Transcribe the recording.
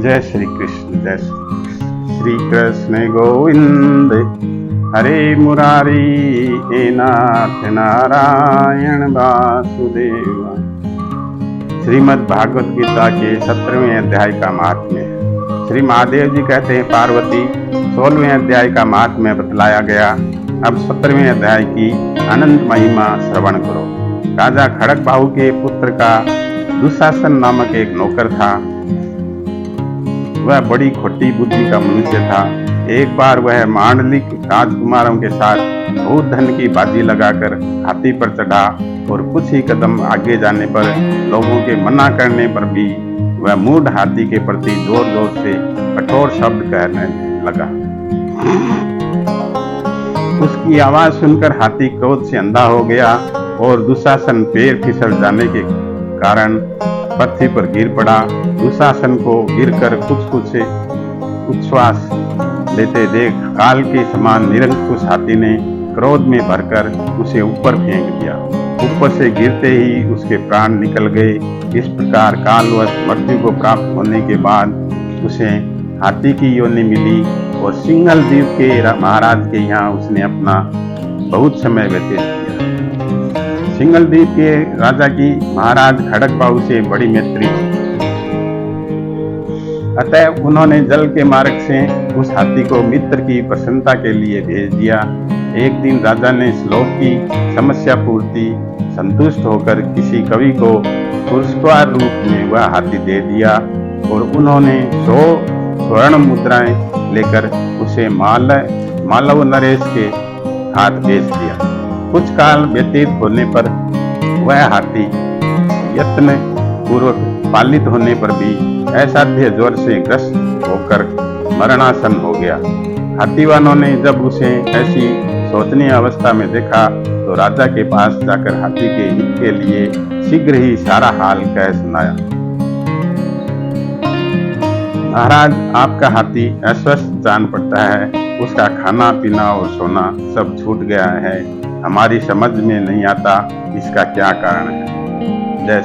जय श्री कृष्ण, जय श्री कृष्ण। श्री कृष्ण गोविंद हरे मुरारी, हे नाथ नारायण वासुदेव। श्रीमद् भागवत गीता के 17वें अध्याय का महात्म्य है। श्री महादेव जी कहते हैं, पार्वती 16वें अध्याय का महात्म्य बतलाया गया। अब 17वें अध्याय की अनंत महिमा श्रवण करो। राजा खड़गबाहु के पुत्र का दुशासन नामक एक नौकर था। वह बड़ी खोटी बुद्धि का मनुष्य था। एक बार वह मांडलिक राजकुमारों के साथ बहुत धन की बाजी लगाकर हाथी पर चढ़ा और कुछ ही कदम आगे जाने पर लोगों के मना करने पर भी वह मूढ़ हाथी के प्रति जोर जोर से कठोर शब्द कहने लगा। उसकी आवाज सुनकर हाथी क्रोध से अंधा हो गया और दुशासन पैर फिसल जाने के कारण पृथ्वी पर गिर पड़ा। दुशासन को गिरकर कुछ उच्छ्वास लेते देख काल के समान निरंकुश हाथी ने क्रोध में भरकर उसे ऊपर फेंक दिया। ऊपर से गिरते ही उसके प्राण निकल गए। इस प्रकार कालवश मृत्यु को प्राप्त होने के बाद उसे हाथी की योनि मिली और सिंघल द्वीप के महाराज के यहाँ उसने अपना बहुत समय व्यतीत किया। सिंघल द्वीप के राजा की महाराज खड़गबाहु से बड़ी मैत्री थी, अतः उन्होंने जल के मार्ग से उस हाथी को मित्र की प्रसन्नता के लिए भेज दिया। एक दिन राजा ने श्लोक की समस्या पूर्ति संतुष्ट होकर किसी कवि को पुरस्कार रूप में वह हाथी दे दिया और उन्होंने 100 स्वर्ण मुद्राएं लेकर उसे मालव नरेश के हाथ भेज दिया। कुछ काल व्यतीत होने पर वह हाथी यत्न पूर्वक पालित होने पर भी असाध्य ज्वर से ग्रस्त होकर मरणासन हो गया। हाथीवानों ने जब उसे ऐसी शोचनीय अवस्था में देखा तो राजा के पास जाकर हाथी के हित के लिए शीघ्र ही सारा हाल कह सुनाया। महाराज, आपका हाथी अस्वस्थ जान पड़ता है। उसका खाना पीना और सोना सब छूट गया है। हमारी समझ में नहीं आता इसका क्या कारण है। जय